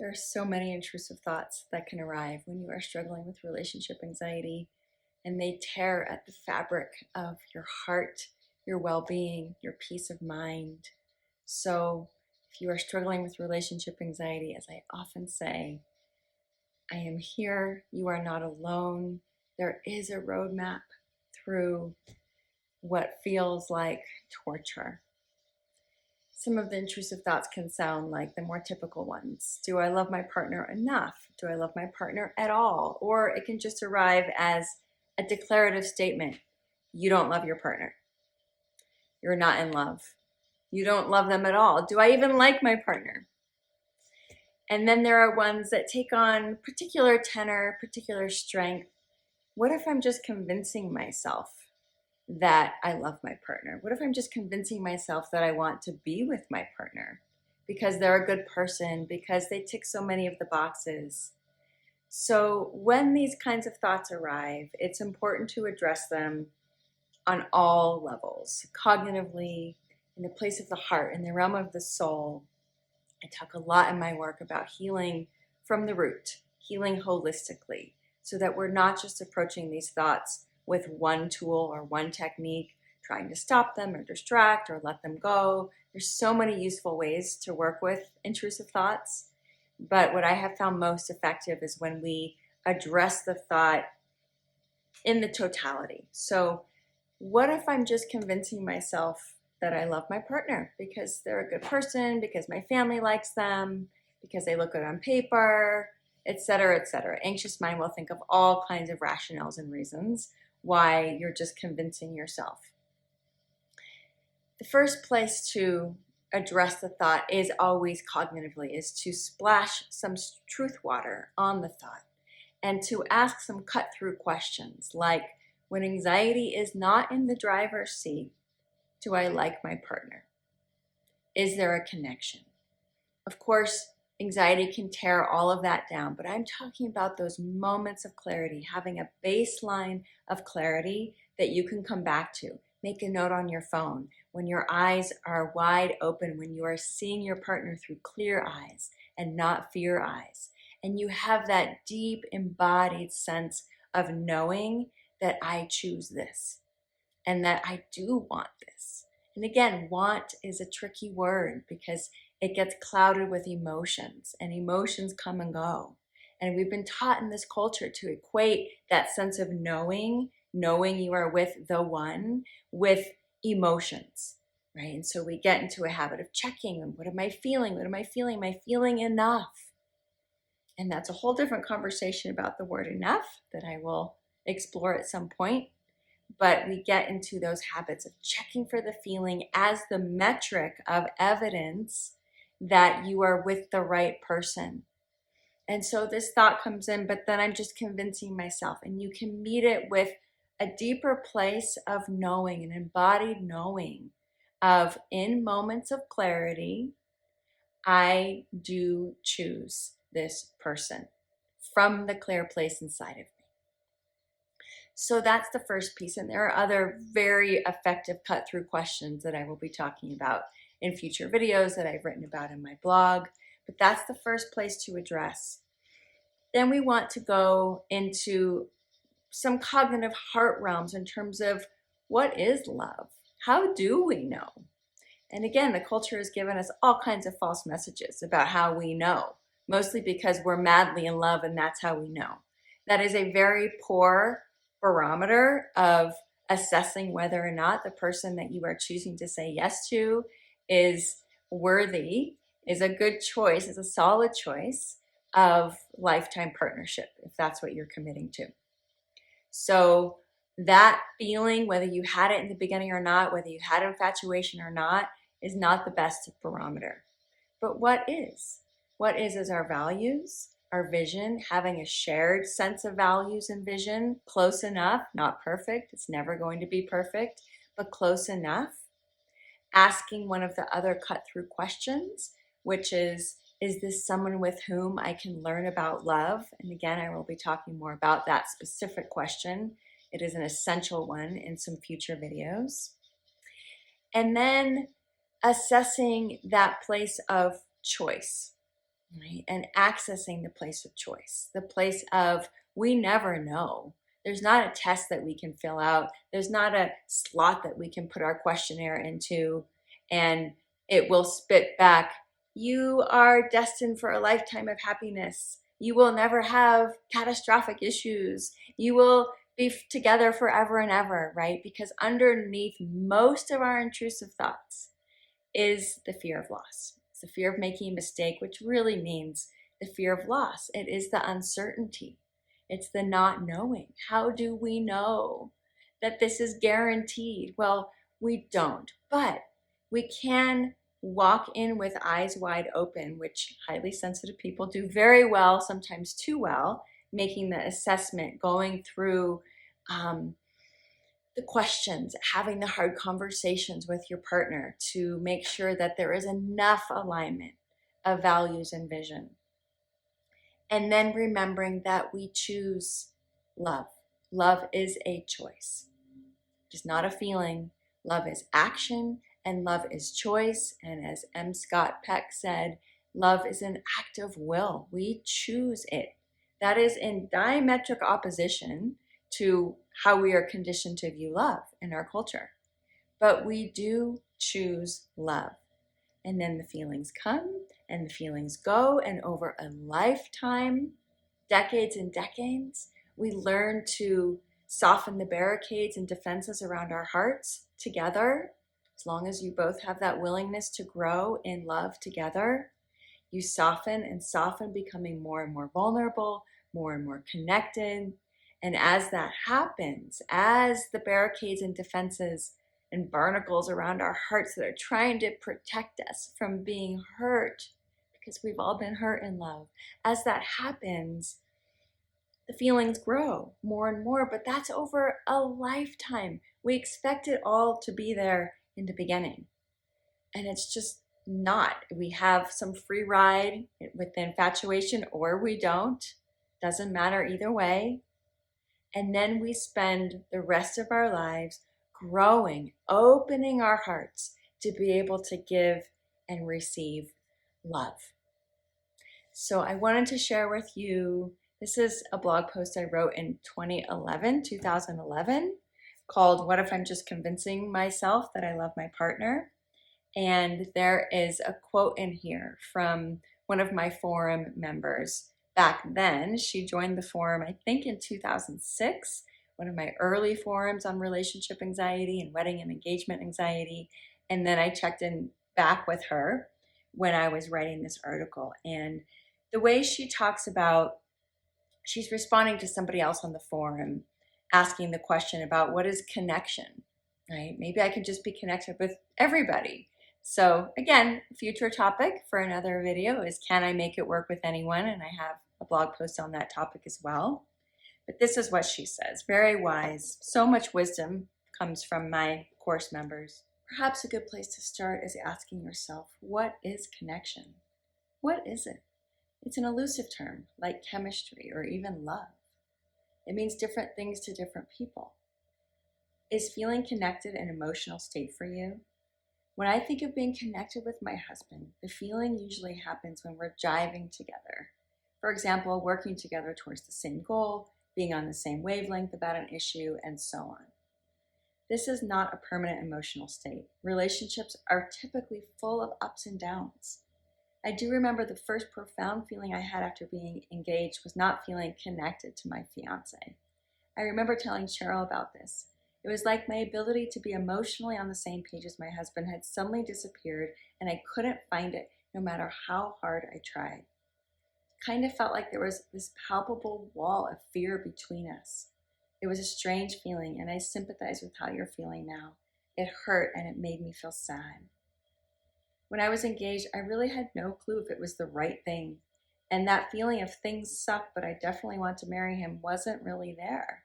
There are so many intrusive thoughts that can arrive when you are struggling with relationship anxiety, and they tear at the fabric of your heart, your well being, your peace of mind. So, if you are struggling with relationship anxiety, as I often say, I am here. You are not alone. There is a roadmap through what feels like torture. Some of the intrusive thoughts can sound like the more typical ones. Do I love my partner enough? Do I love my partner at all? Or it can just arrive as a declarative statement. You don't love your partner. You're not in love. You don't love them at all. Do I even like my partner? And then there are ones that take on particular tenor, particular strength. What if I'm just convincing myself that I love my partner? What if I'm just convincing myself that I want to be with my partner because they're a good person, because they tick so many of the boxes? So when these kinds of thoughts arrive, it's important to address them on all levels, cognitively, in the place of the heart, in the realm of the soul. I talk a lot in my work about healing from the root, healing holistically, so that we're not just approaching these thoughts with one tool or one technique, trying to stop them or distract or let them go. There's so many useful ways to work with intrusive thoughts. But what I have found most effective is when we address the thought in the totality. So what if I'm just convincing myself that I love my partner because they're a good person, because my family likes them, because they look good on paper, etc., etc. Anxious mind will think of all kinds of rationales and reasons why you're just convincing yourself. The first place to address the thought is always cognitively, is to splash some truth water on the thought and to ask some cut-through questions like, when anxiety is not in the driver's seat, do I like my partner? Is there a connection? Of course, anxiety can tear all of that down, but I'm talking about those moments of clarity, having a baseline of clarity that you can come back to. Make a note on your phone when your eyes are wide open, when you are seeing your partner through clear eyes and not fear eyes. And you have that deep embodied sense of knowing that I choose this and that I do want this. And again, want is a tricky word because it gets clouded with emotions, and emotions come and go. And we've been taught in this culture to equate that sense of knowing you are with the one, with emotions, right? And so we get into a habit of checking, what am I feeling? What am I feeling? Am I feeling enough? And that's a whole different conversation about the word enough that I will explore at some point. But we get into those habits of checking for the feeling as the metric of evidence that you are with the right person. And so this thought comes in, but then I'm just convincing myself. And you can meet it with a deeper place of knowing, an embodied knowing of, in moments of clarity, I do choose this person from the clear place inside of me. So that's the first piece. And there are other very effective cut-through questions that I will be talking about in future videos that I've written about in my blog. But that's the first place to address. Then we want to go into some cognitive heart realms in terms of what is love? How do we know? And again, the culture has given us all kinds of false messages about how we know, mostly because we're madly in love and that's how we know. That is a very poor barometer of assessing whether or not the person that you are choosing to say yes to is worthy, is a good choice, is a solid choice of lifetime partnership, if that's what you're committing to. So that feeling, whether you had it in the beginning or not, whether you had infatuation or not, is not the best barometer. But what is? What is our values, our vision, having a shared sense of values and vision, close enough, not perfect, it's never going to be perfect, but close enough. Asking one of the other cut-through questions, which is this someone with whom I can learn about love? And again, I will be talking more about that specific question. It is an essential one in some future videos. And then assessing that place of choice. right? And accessing the place of choice, the place of we never know. There's not a test that we can fill out. There's not a slot that we can put our questionnaire into and it will spit back, you are destined for a lifetime of happiness. You will never have catastrophic issues. You will be together forever and ever, right? Because underneath most of our intrusive thoughts is the fear of loss. It's the fear of making a mistake, which really means the fear of loss. It is the uncertainty. It's the not knowing. How do we know that this is guaranteed? Well, we don't, but we can walk in with eyes wide open, which highly sensitive people do very well, sometimes too well, making the assessment, going through the questions, having the hard conversations with your partner to make sure that there is enough alignment of values and vision. And then remembering that we choose love. Love is a choice. It is not a feeling. Love is action and love is choice. And as M. Scott Peck said, love is an act of will. We choose it. That is in diametric opposition to how we are conditioned to view love in our culture. But we do choose love. And then the feelings come and the feelings go. And over a lifetime, decades and decades, we learn to soften the barricades and defenses around our hearts together. As long as you both have that willingness to grow in love together, you soften and soften, becoming more and more vulnerable, more and more connected. And as that happens, as the barricades and defenses and barnacles around our hearts that are trying to protect us from being hurt, because we've all been hurt in love, as that happens, the feelings grow more and more, but that's over a lifetime. We expect it all to be there in the beginning, and it's just not. We have some free ride with the infatuation, or we don't. Doesn't matter either way. And then we spend the rest of our lives growing, opening our hearts to be able to give and receive love. So I wanted to share with you, this is a blog post I wrote in 2011, called What If I'm Just Convincing Myself That I Love My Partner? And there is a quote in here from one of my forum members. Back then, she joined the forum, I think in 2006, one of my early forums on relationship anxiety and wedding and engagement anxiety. And then I checked in back with her when I was writing this article. And the way she talks about, she's responding to somebody else on the forum, asking the question about what is connection, right? Maybe I could just be connected with everybody. So again, future topic for another video is, can I make it work with anyone? And I have a blog post on that topic as well. But this is what she says, very wise. So much wisdom comes from my course members. Perhaps a good place to start is asking yourself, what is connection? What is it? It's an elusive term, like chemistry or even love. It means different things to different people. Is feeling connected an emotional state for you? When I think of being connected with my husband, the feeling usually happens when we're jiving together. For example, working together towards the same goal, being on the same wavelength about an issue, and so on. This is not a permanent emotional state. Relationships are typically full of ups and downs. I do remember the first profound feeling I had after being engaged was not feeling connected to my fiance. I remember telling Cheryl about this. It was like my ability to be emotionally on the same page as my husband had suddenly disappeared, and I couldn't find it no matter how hard I tried. It kind of felt like there was this palpable wall of fear between us. It was a strange feeling, and I sympathize with how you're feeling now. It hurt, and it made me feel sad. When I was engaged, I really had no clue if it was the right thing, and that feeling of things suck, but I definitely want to marry him wasn't really there.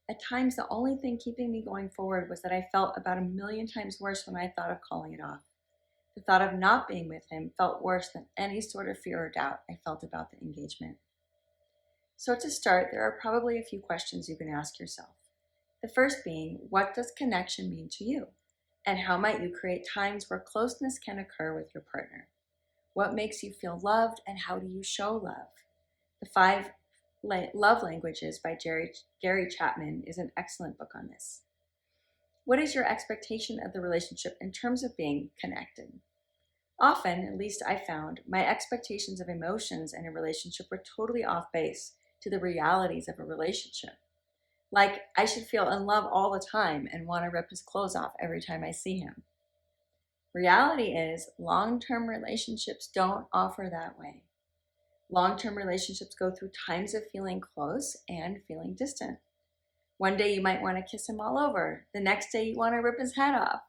At times, the only thing keeping me going forward was that I felt about 1,000,000 times worse when I thought of calling it off. The thought of not being with him felt worse than any sort of fear or doubt I felt about the engagement. So to start, there are probably a few questions you can ask yourself. The first being, what does connection mean to you? And how might you create times where closeness can occur with your partner? What makes you feel loved, and how do you show love? The Five Love Languages by Gary Chapman is an excellent book on this. What is your expectation of the relationship in terms of being connected? Often, at least I found, my expectations of emotions in a relationship were totally off base to the realities of a relationship. Like, I should feel in love all the time and want to rip his clothes off every time I see him. Reality is, long-term relationships don't offer that way. Long-term relationships go through times of feeling close and feeling distant. One day you might want to kiss him all over. The next day you want to rip his head off.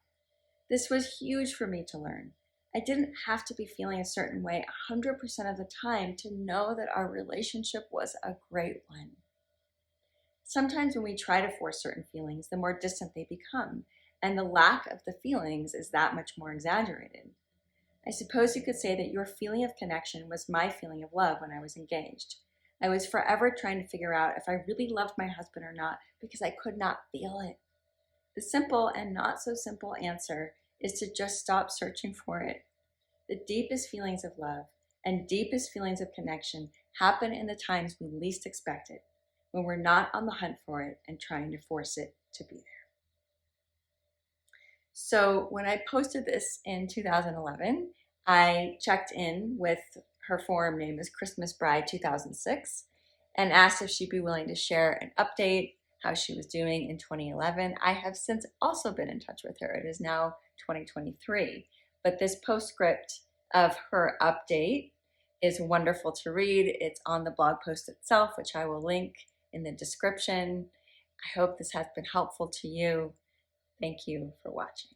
This was huge for me to learn. I didn't have to be feeling a certain way 100% of the time to know that our relationship was a great one. Sometimes when we try to force certain feelings, the more distant they become, and the lack of the feelings is that much more exaggerated. I suppose you could say that your feeling of connection was my feeling of love when I was engaged. I was forever trying to figure out if I really loved my husband or not because I could not feel it. The simple and not so simple answer is to just stop searching for it. The deepest feelings of love and deepest feelings of connection happen in the times we least expect it, when we're not on the hunt for it and trying to force it to be there. So when I posted this in 2011, I checked in with her forum name is Christmas Bride 2006 and asked if she'd be willing to share an update, how she was doing in 2011. I have since also been in touch with her. It is now 2023, but this postscript of her update is wonderful to read. It's on the blog post itself, which I will link in the description. I hope this has been helpful to you. Thank you for watching.